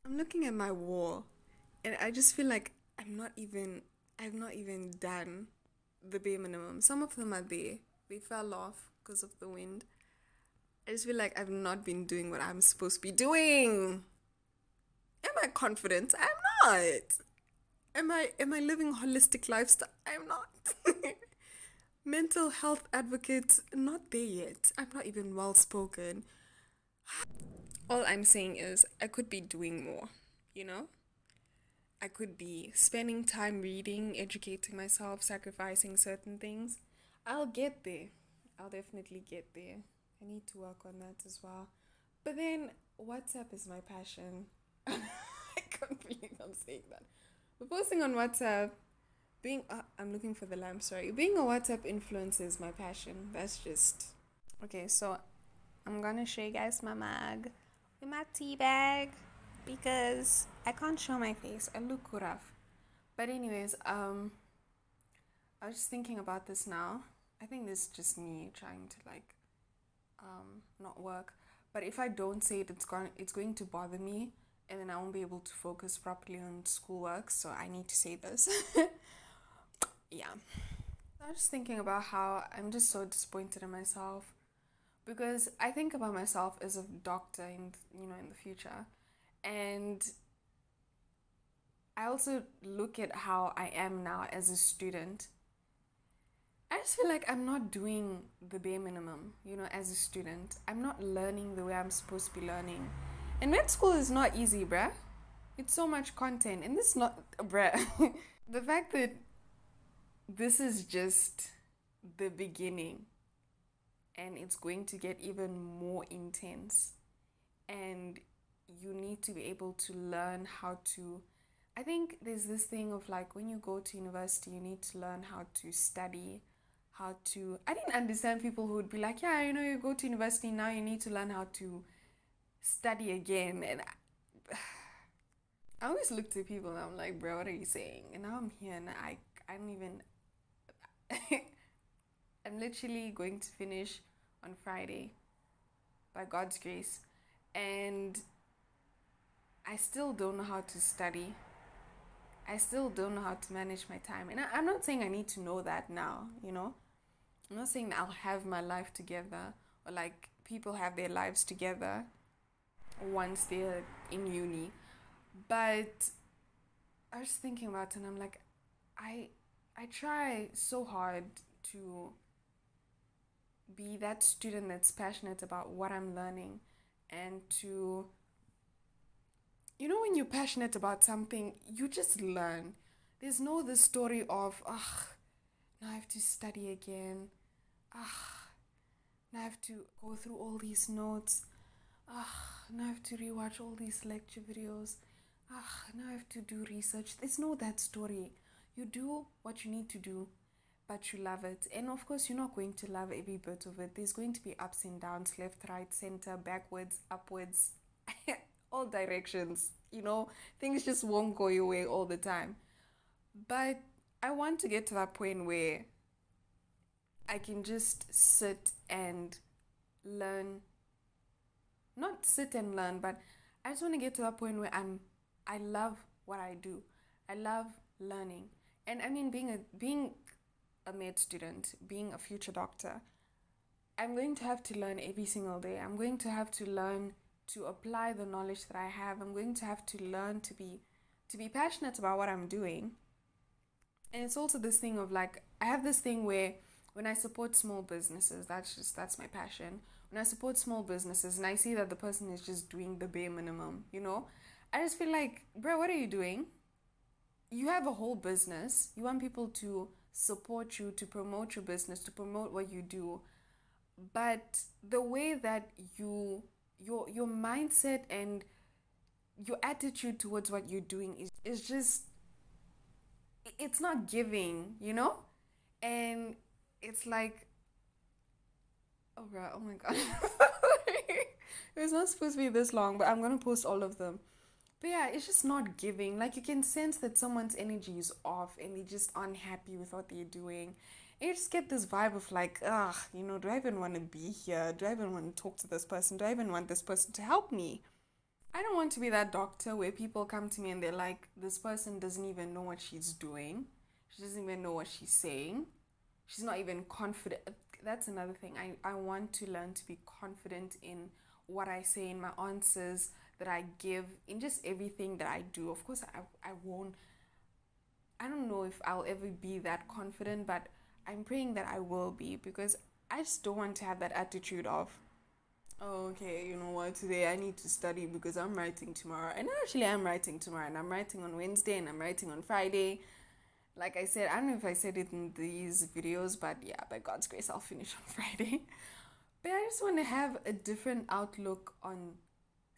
I'm looking at my wall and I just feel like I've not even done the bare minimum. Some of them are there. They fell off because of the wind. I just feel like I've not been doing what I'm supposed to be doing. Am I confident? I'm not. Am I living holistic lifestyle? I'm not. Mental health advocate, not there yet. I'm not even well spoken. All I'm saying is I could be doing more, you know? I could be spending time reading, educating myself, sacrificing certain things. I'll get there. I'll definitely get there. I need to work on that as well. But then WhatsApp is my passion. I can't believe I'm saying that. But posting on WhatsApp, I'm looking for the lamp, sorry. Being a WhatsApp influencer is my passion. That's just. Okay, so I'm gonna show you guys my mug with my tea bag because I can't show my face. I look rough. But anyways, I was just thinking about this now. I think this is just me trying to not work. But if I don't say it, it's going to bother me, and then I won't be able to focus properly on schoolwork. So I need to say this. Yeah. I was just thinking about how I'm just so disappointed in myself because I think about myself as a doctor in the future, and I also look at how I am now as a student. I just feel like I'm not doing the bare minimum, as a student. I'm not learning the way I'm supposed to be learning. And med school is not easy, bruh. It's so much content. And this is not, bruh. The fact that this is just the beginning and it's going to get even more intense. And you need to be able to learn how to. I think there's this thing of like when you go to university, you need to learn how to study, how to. I didn't understand people who would be like, yeah, you go to university, now you need to learn how to study again. And I always look to people and I'm like, bro, what are you saying? And now I'm here and I don't even. I'm literally going to finish on Friday by God's grace. And I still don't know how to study. I still don't know how to manage my time. And I'm not saying I need to know that now, I'm not saying that I'll have my life together or like people have their lives together once they're in uni. But I was thinking about it and I'm like, I try so hard to be that student that's passionate about what I'm learning and to when you're passionate about something, you just learn. There's no the story of, now I have to study again. Now I have to go through all these notes. Now I have to rewatch all these lecture videos. Now I have to do research. There's no that story. You do what you need to do, but you love it. And of course, you're not going to love every bit of it. There's going to be ups and downs, left, right, center, backwards, upwards, all directions. Things just won't go your way all the time. But I want to get to that point where I can just sit and learn. Not sit and learn, but I just want to get to that point where I love what I do. I love learning. And I mean being a med student, being a future doctor, I'm going to have to learn every single day. I'm going to have to learn to apply the knowledge that I have. I'm going to have to learn to be passionate about what I'm doing. And it's also this thing of like, I have this thing where when I support small businesses, that's my passion. When I support small businesses and I see that the person is just doing the bare minimum, I just feel like, bro, what are you doing? You have a whole business. You want people to support you, to promote your business, to promote what you do. But the way that your mindset and your attitude towards what you're doing is just, it's not giving, and it's like, oh bro, oh my god. It was not supposed to be this long, but I'm gonna post all of them. But yeah, it's just not giving. Like you can sense that someone's energy is off and they're just unhappy with what they're doing. And you just get this vibe of like, do I even want to be here? Do I even want to talk to this person? Do I even want this person to help me? I don't want to be that doctor where people come to me and they're like, this person doesn't even know what she's doing. She doesn't even know what she's saying. She's not even confident. That's another thing. I want to learn to be confident in what I say, in my answers that I give, in just everything that I do. Of course, I won't, I don't know if I'll ever be that confident, but I'm praying that I will be, because I just don't want to have that attitude of, oh, okay, you know what, today I need to study because I'm writing tomorrow. And actually, I'm writing tomorrow, and I'm writing on Wednesday, and I'm writing on Friday. Like I said, I don't know if I said it in these videos, but yeah, by God's grace, I'll finish on Friday. But I just want to have a different outlook on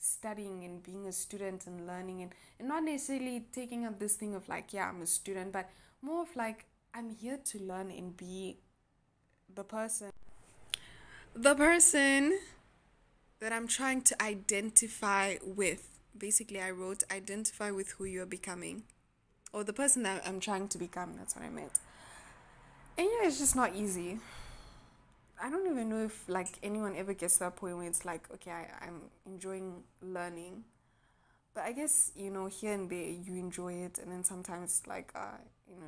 studying and being a student and learning, and not necessarily taking up this thing of like, yeah, I'm a student, but more of like, I'm here to learn and be the person. The person that I'm trying to identify with. Basically, I wrote identify with who you're becoming. Or the person that I'm trying to become, that's what I meant. And yeah, it's just not easy. I don't even know if like anyone ever gets to that point where it's like, okay, I'm enjoying learning. But I guess, here and there you enjoy it, and then sometimes like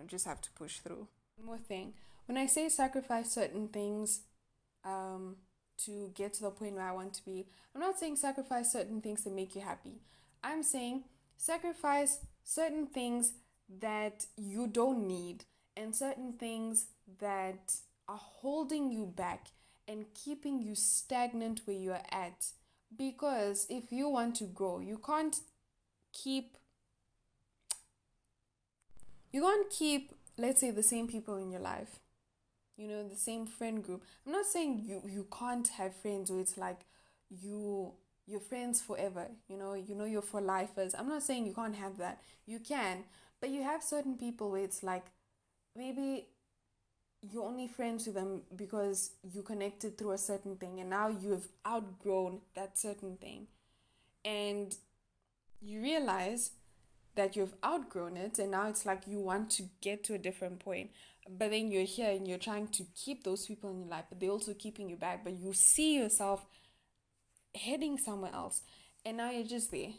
just have to push through. One more thing. When I say sacrifice certain things, to get to the point where I want to be, I'm not saying sacrifice certain things to make you happy. I'm saying sacrifice certain things that you don't need, and certain things that are holding you back and keeping you stagnant where you're at. Because if you want to grow, you can't keep, let's say, the same people in your life, the same friend group. I'm not saying you can't have friends where it's like you're friends forever, you're for lifers. I'm not saying you can't have that. You can, but you have certain people where it's like maybe you're only friends with them because you connected through a certain thing, and now you have outgrown that certain thing, and you realize that you've outgrown it, and now it's like you want to get to a different point, but then you're here and you're trying to keep those people in your life, but they're also keeping you back, but you see yourself heading somewhere else, and now you're just there.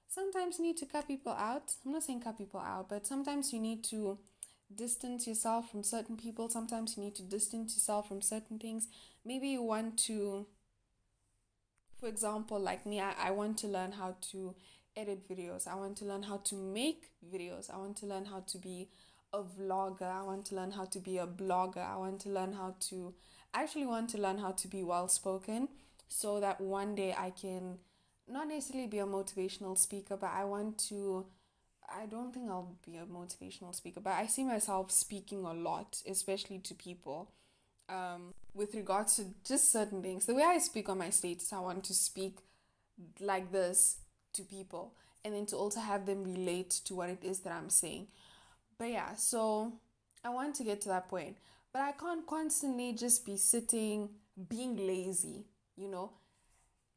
Sometimes you need to cut people out. I'm not saying cut people out, but sometimes you need to distance yourself from certain people. Sometimes you need to distance yourself from certain things. Maybe you want to, for example, like me, I want to learn how to edit videos. I want to learn how to make videos. I want to learn how to be a vlogger. I want to learn how to be a blogger. I actually want to learn how to be well spoken, so that one day I can not necessarily be a motivational speaker, but I don't think I'll be a motivational speaker, but I see myself speaking a lot, especially to people, with regards to just certain things. The way I speak on my status, I want to speak like this to people, and then to also have them relate to what it is that I'm saying. But yeah, so I want to get to that point, but I can't constantly just be sitting, being lazy,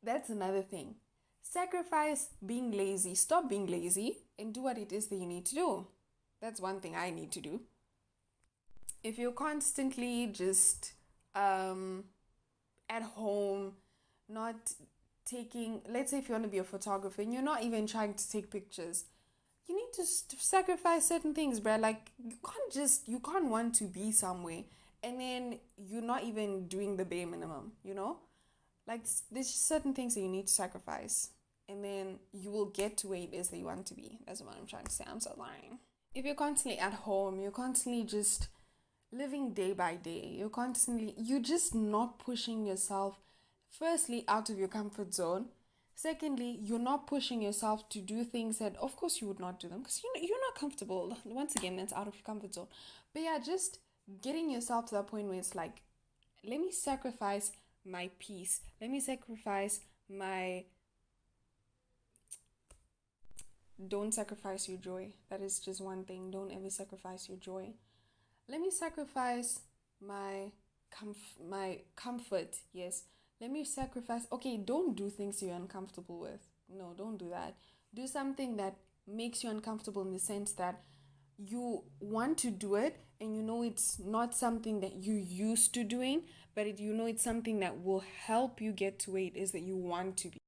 That's another thing. Sacrifice being lazy. Stop being lazy and do what it is that you need to do. That's one thing I need to do. If you're constantly just at home, not taking, let's say if you want to be a photographer and you're not even trying to take pictures, you need to sacrifice certain things, bruh. Like, you can't want to be somewhere and then you're not even doing the bare minimum, Like, there's just certain things that you need to sacrifice, and then you will get to where it is that you want to be. That's what I'm trying to say. I'm so lying. If you're constantly at home, you're constantly just living day by day, you're just not pushing yourself, firstly, out of your comfort zone. Secondly, you're not pushing yourself to do things that, of course, you would not do them because you're not comfortable. Once again, that's out of your comfort zone. But yeah, just getting yourself to that point where it's like, let me sacrifice my peace. Let me sacrifice my... Don't sacrifice your joy. That is just one thing. Don't ever sacrifice your joy. Let me sacrifice my comfort. Yes. Let me sacrifice. Okay, don't do things you're uncomfortable with. No, don't do that. Do something that makes you uncomfortable in the sense that you want to do it and it's not something that you used to doing, but it's something that will help you get to where it is that you want to be.